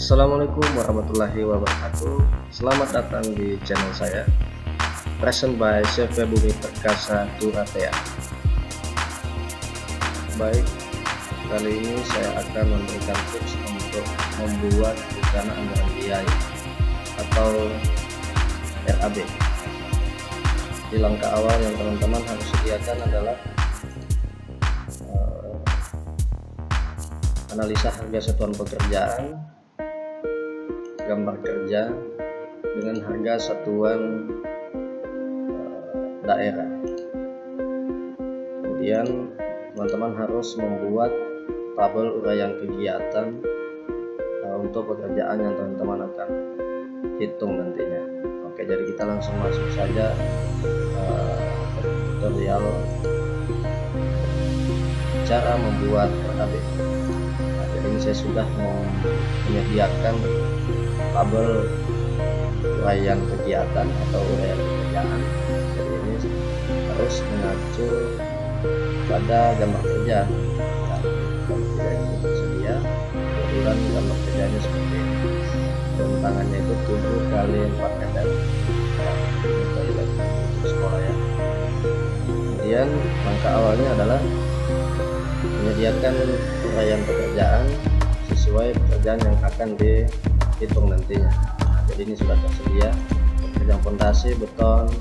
Assalamualaikum warahmatullahi wabarakatuh. Selamat datang di channel saya, present by CV Bumi Perkasa Turatea. Baik, kali ini saya akan memberikan tips untuk membuat rencana anggaran biaya atau RAB. Di langkah awal yang teman-teman harus sediakan adalah analisa harga satuan pekerjaan, gambar kerja dengan harga satuan daerah. Kemudian teman-teman harus membuat tabel uraian kegiatan untuk pekerjaan yang teman-teman akan hitung nantinya. Oke, jadi kita langsung masuk saja tutorial cara membuat RAB. Jadi ini saya sudah menyediakan tabel uraian kegiatan atau uraian pekerjaan. Jadi ini harus mengacu pada gambar kerja. Gambar kerja ini tersedia, kebetulan gambar kerjanya seperti ini. Bentangannya itu 7 kali 4 meter. Toilet sekolah ya. Kemudian langkah awalnya adalah menyediakan uraian pekerjaan sesuai pekerjaan yang akan dihitung nantinya. Jadi ini sudah tersedia pekerjaan fondasi, beton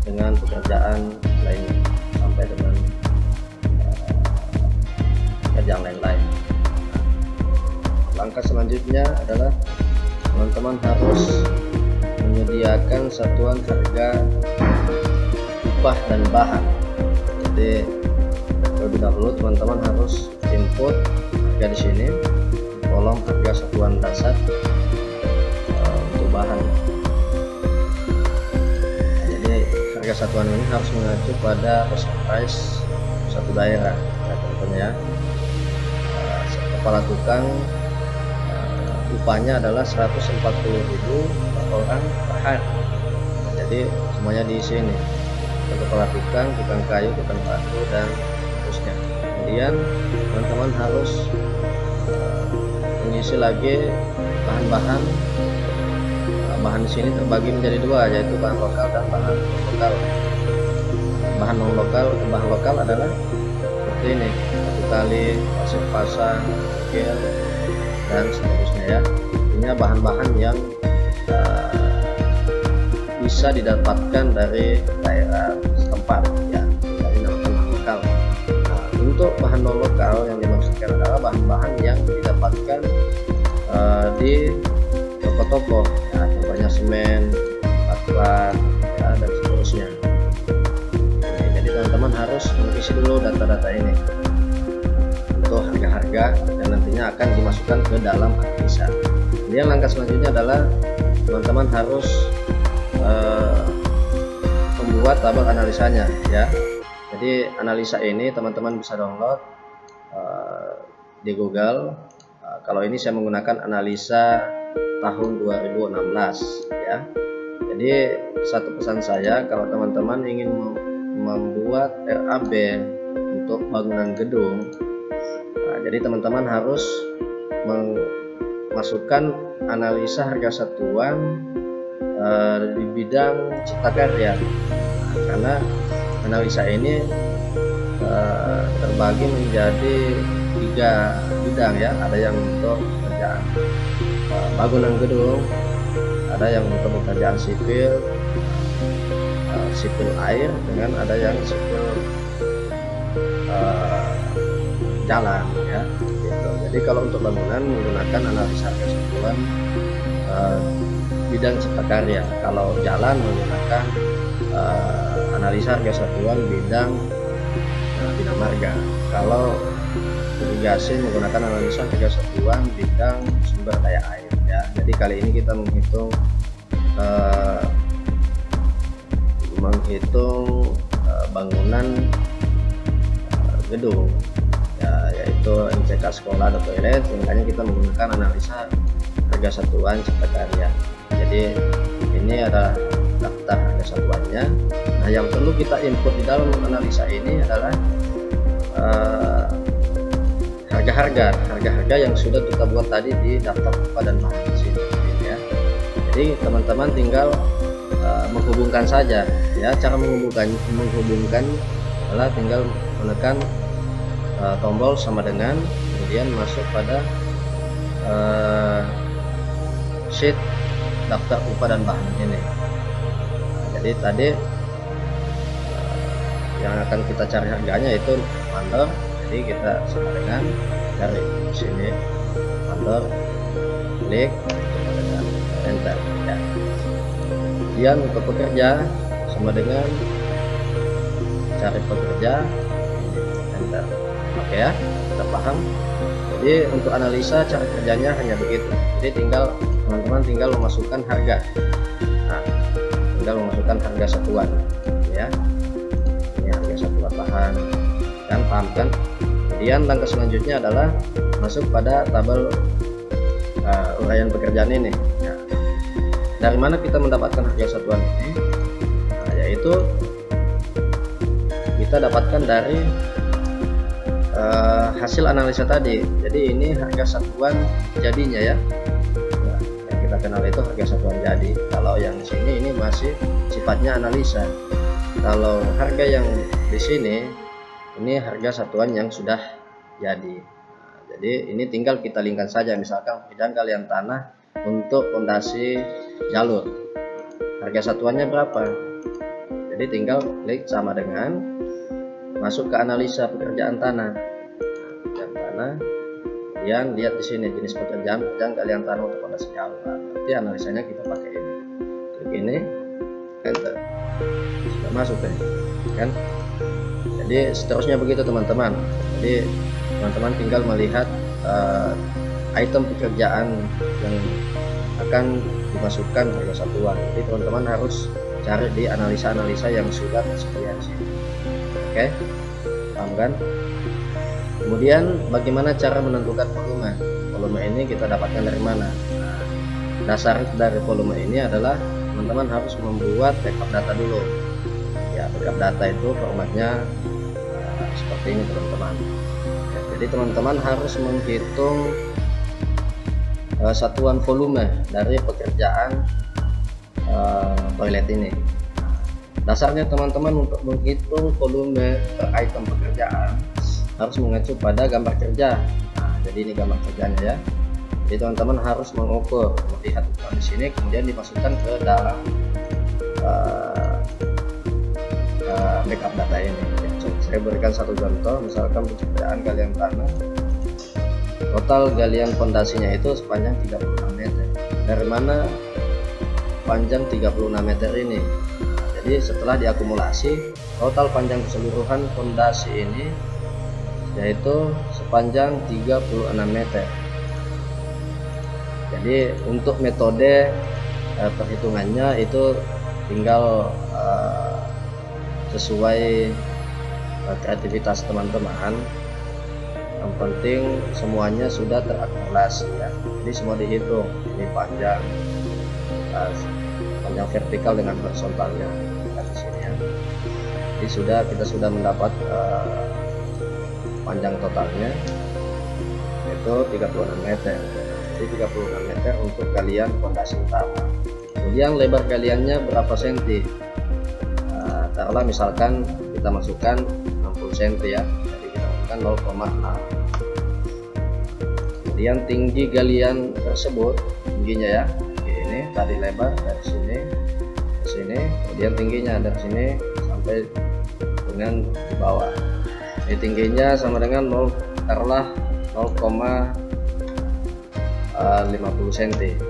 dengan pekerjaan lainnya sampai dengan pekerjaan lain-lain. Langkah selanjutnya adalah teman-teman harus menyediakan satuan harga upah dan bahan. Jadi terlebih dahulu teman-teman harus input harga di sini, kolom harga satuan dasar untuk bahan. Jadi harga satuan ini harus mengacu pada cost price satu daerah ya teman-teman ya. Kepala tukang upahnya adalah 140.000 per orang per hari. Jadi semuanya di sini. Kepala tukang, tukang kayu, tukang batu dan seterusnya. Kemudian teman-teman harus mengisi lagi bahan-bahan. Bahan di sini terbagi menjadi dua, yaitu bahan lokal dan bahan non lokal. Bahan non lokal, bahan lokal adalah seperti ini: satu kali, pasir pasang, kil, dan seterusnya ya. Ini bahan-bahan yang bisa didapatkan dari daerah setempat ya, dari bahan lokal. Nah, untuk bahan non lokal yang dimaksudkan adalah bahan-bahan yang didapatkan di toko-toko ya, contohnya semen, batu-bata ya, dan seterusnya. Oke, jadi teman-teman harus mengisi dulu data-data ini untuk harga-harga dan nantinya akan dimasukkan ke dalam analisa. Kemudian langkah selanjutnya adalah teman-teman harus membuat tabel analisanya ya. Jadi analisa ini teman-teman bisa download di Google. Kalau ini saya menggunakan analisa tahun 2016 ya. Jadi satu pesan saya, kalau teman-teman ingin membuat RAB untuk bangunan gedung, jadi teman-teman harus memasukkan analisa harga satuan di bidang cipta karya, karena analisa ini terbagi menjadi 3 bidang ya. Ada yang untuk pekerjaan bangunan gedung, ada yang untuk pekerjaan sipil, sipil air, dengan ada yang sipil jalan ya gitu. Jadi kalau untuk bangunan menggunakan analisa harga satuan bidang cipta karya, kalau jalan menggunakan analisa harga satuan bidang bina marga, kalau irigasi menggunakan analisa harga satuan bidang sumber daya air ya. Jadi kali ini kita menghitung bangunan gedung ya, yaitu MCK sekolah atau toilet, makanya kita menggunakan analisa harga satuan cipta karya. Jadi ini ada daftar harga satuannya. Nah, yang perlu kita input di dalam analisa ini adalah harga-harga yang sudah kita buat tadi di daftar upah dan bahan di sini ya. Jadi teman-teman tinggal menghubungkan saja ya. Cara menghubungkan adalah tinggal menekan tombol sama dengan, kemudian masuk pada sheet daftar upah dan bahan ini. Jadi tadi yang akan kita cari harganya itu mandor, jadi kita sama dengan dari sini mandor, klik dengan enter ya. Kemudian untuk pekerja sama dengan cari pekerja, enter. Oke ya, kita paham. Jadi untuk analisa cara kerjanya hanya begitu. Jadi teman-teman tinggal memasukkan harga. Nah, tinggal memasukkan harga satuan ya. Ini harga satuan bahan, kan paham kan? Kemudian langkah selanjutnya adalah masuk pada tabel uraian pekerjaan ini ya. Dari mana kita mendapatkan harga satuan ini? Nah, yaitu kita dapatkan dari hasil analisa tadi. Jadi ini harga satuan jadinya ya. Nah, yang kita kenal itu harga satuan jadi. Kalau yang di sini ini masih sifatnya analisa. Kalau harga yang di sini ini harga satuan yang sudah jadi. Nah, jadi ini tinggal kita linkkan saja, misalkan bidang galian tanah untuk fondasi jalur. Harga satuannya berapa? Jadi tinggal klik sama dengan masuk ke analisa pekerjaan tanah. Kemudian lihat di sini jenis pekerjaan galian tanah untuk fondasi jalur. Nanti analisanya kita pakai ini. Klik ini, enter. Sudah masuk kan? Jadi seterusnya begitu teman-teman. Jadi teman-teman tinggal melihat item pekerjaan yang akan dimasukkan harga satuan. Jadi teman-teman harus cari di analisa-analisa yang sudah tersedia di sini. Oke, paham kan? Kemudian bagaimana cara menentukan volume? Volume ini kita dapatkan dari mana? Nah, dasar dari volume ini adalah teman-teman harus membuat backup data dulu. Ya, backup data itu formatnya seperti ini teman-teman. Ya, jadi teman-teman harus menghitung satuan volume dari pekerjaan toilet ini. Dasarnya teman-teman untuk menghitung volume per item pekerjaan harus mengacu pada gambar kerja. Nah, jadi ini gambar kerjanya ya. Jadi teman-teman harus mengukur, melihat ukuran di sini, kemudian dimasukkan ke dalam backup data ini. Saya berikan satu contoh, misalkan pekerjaan galian tanah, total galian fondasinya itu sepanjang 36 meter. Dari mana panjang 36 meter ini? Nah, jadi setelah diakumulasi, total panjang keseluruhan fondasi ini yaitu sepanjang 36 meter. Jadi untuk metode perhitungannya itu tinggal sesuai kreativitas teman-teman. Yang penting semuanya sudah terakumulasi ya. Jadi semua dihitung. Ini panjang vertikal dengan horizontalnya di sini ya. Jadi kita sudah mendapat panjang totalnya itu 36 meter. Jadi 36 meter untuk galian fondasi utama. Kemudian lebar galiannya berapa senti? Taruhlah misalkan kita masukkan 60 cm ya. Jadi kita masukkan 0,6. Kemudian tinggi galian tersebut, tingginya ya. Ini tadi lebar dari sini ke sini, kemudian tingginya dari sini sampai dengan di bawah. Ini tingginya sama dengan 0,50 cm.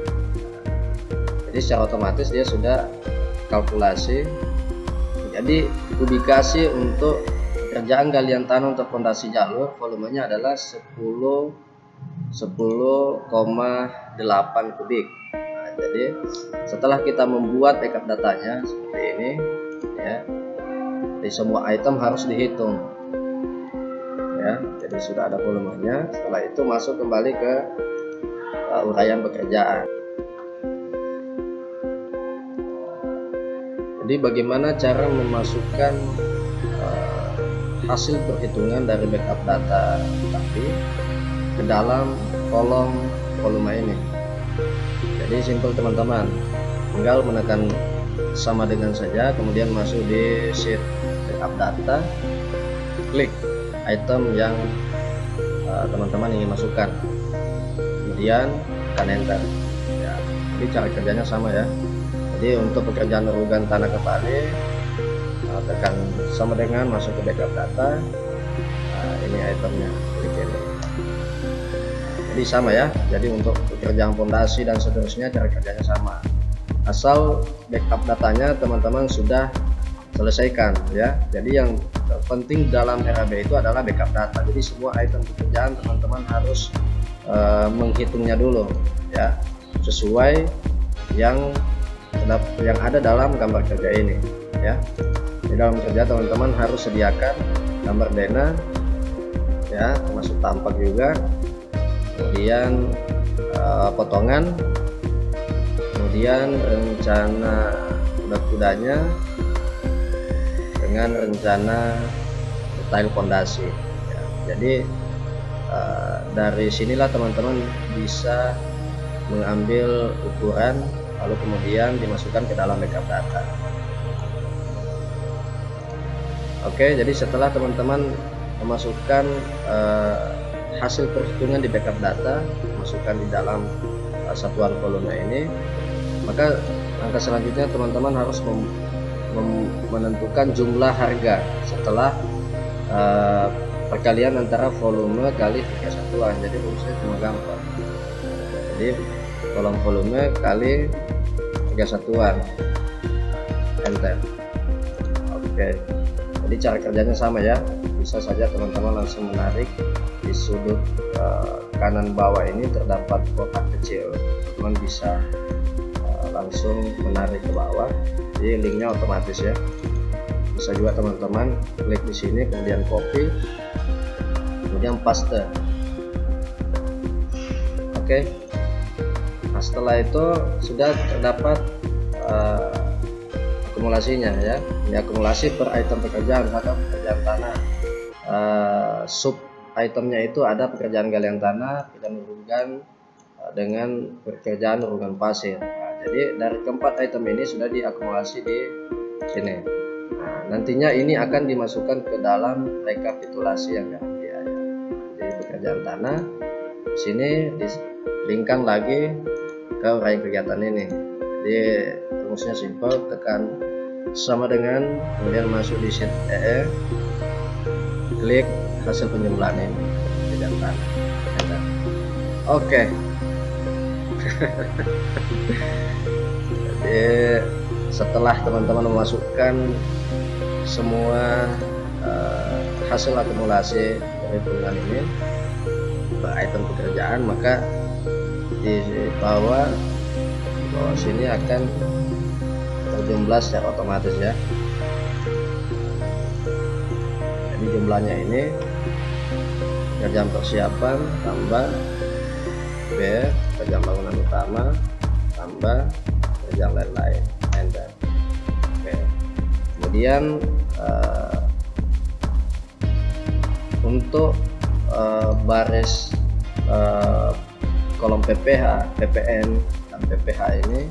Jadi secara otomatis dia sudah kalkulasi. Jadi ubikasi untuk pekerjaan galian tanah untuk fondasi jalur volumenya adalah 10,8 kubik. Nah, jadi setelah kita membuat backup datanya seperti ini ya, jadi semua item harus dihitung ya. Jadi sudah ada volumenya. Setelah itu masuk kembali ke uraian pekerjaan. Jadi bagaimana cara memasukkan hasil perhitungan dari backup data tadi? ke dalam kolom volume ini. Jadi simpel teman-teman, tinggal menekan sama dengan saja, kemudian masuk di sheet backup data, klik item yang teman-teman ingin masukkan, kemudian tekan enter ya. Jadi cara kerjanya sama ya. Jadi untuk pekerjaan urugan tanah kembali, tekan sama dengan masuk ke backup data. Ini itemnya, klik ini. Jadi sama ya. Jadi untuk pekerjaan fondasi dan seterusnya cara kerjanya sama, asal backup datanya teman-teman sudah selesaikan ya. Jadi yang penting dalam RAB itu adalah backup data. Jadi semua item pekerjaan teman-teman harus menghitungnya dulu ya, sesuai yang ada dalam gambar kerja ini ya. Di dalam kerja teman-teman harus sediakan gambar dena ya, termasuk tampak juga, kemudian potongan, kemudian rencana kuda-kudanya dengan rencana detail fondasi ya. Jadi dari sinilah teman-teman bisa mengambil ukuran, lalu kemudian dimasukkan ke dalam backup data. Oke, jadi setelah teman-teman memasukkan hasil perhitungan di backup data, masukkan di dalam satuan volume ini, maka langkah selanjutnya teman-teman harus menentukan jumlah harga setelah perkalian antara volume kali harga satuan. Jadi rumusnya cuma gampang, jadi kolom volume kali harga satuan, enter. Oke, jadi cara kerjanya sama ya. Bisa saja teman-teman langsung menarik di sudut kanan bawah ini terdapat kotak kecil, teman bisa langsung menarik ke bawah, jadi linknya otomatis ya. Bisa juga teman-teman klik di sini, kemudian copy, kemudian paste. Oke. Nah, setelah itu sudah terdapat akumulasinya ya. Ini akumulasi per item pekerjaan, misalkan pekerjaan tanah, sub itemnya itu ada pekerjaan galian tanah, pekerjaan urugan dengan pekerjaan urugan pasir. Jadi dari keempat item ini sudah diakumulasi di sini. Nah, nantinya ini akan dimasukkan ke dalam rekapitulasi yang ganti ya. Jadi pekerjaan tanah di sini dilinkkan lagi ke uraian kegiatan ini. Jadi rumusnya simple, tekan sama dengan, kemudian masuk di sheet EE, klik hasil penjumlahan ini pekerjaan tanah. Oke. Jadi setelah teman-teman memasukkan semua hasil akumulasi perhitungan ini per item pekerjaan, maka di bawah sini akan terjumlah secara otomatis ya. Jadi jumlahnya ini pekerjaan persiapan tambah B, pekerjaan bangunan utama tambah pekerjaan lain-lain, enter. Oke. Kemudian untuk baris kolom PPH, PPN dan PPH ini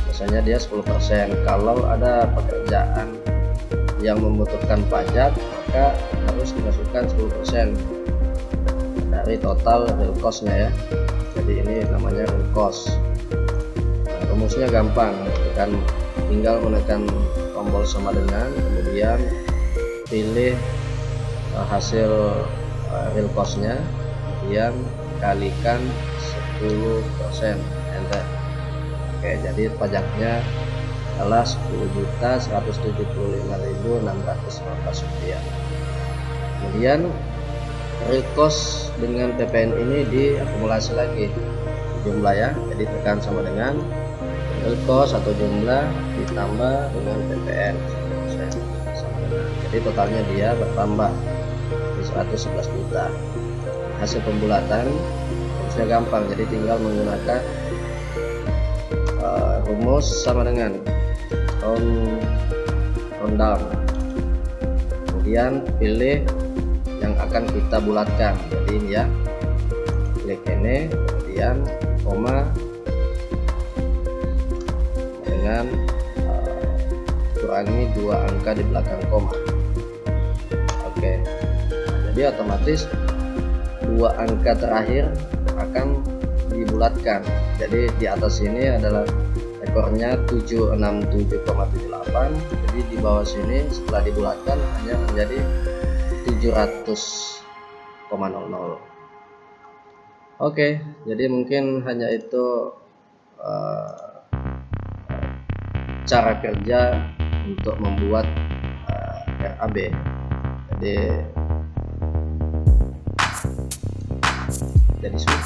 biasanya dia 10%. Kalau ada pekerjaan yang membutuhkan pajak, maka harus dimasukkan 10% dari total real cost-nya ya. Jadi ini namanya real cost. Nah, rumusnya gampang, tinggal menekan tombol sama dengan, kemudian pilih hasil real cost-nya, kemudian kalikan 10%, enter. Oke, jadi pajaknya adalah Rp10.175.615. Kemudian real cost dengan PPN ini diakumulasi lagi jumlah ya. Jadi tekan sama dengan real cost atau jumlah ditambah dengan PPN 10%, sama dengan. Jadi totalnya dia bertambah 111 juta. Hasil pembulatan harusnya gampang, jadi tinggal menggunakan rumus sama dengan round down, kemudian pilih yang akan kita bulatkan. Jadi ini ya, klik ini, kemudian koma dengan kurangi 2 angka di belakang koma. Oke, jadi otomatis 2 angka terakhir akan dibulatkan. Jadi di atas ini adalah ekornya 767,78, jadi di bawah sini setelah dibulatkan hanya menjadi 700,00. Oke, jadi mungkin hanya itu cara kerja untuk membuat RAB. Jadi sudah.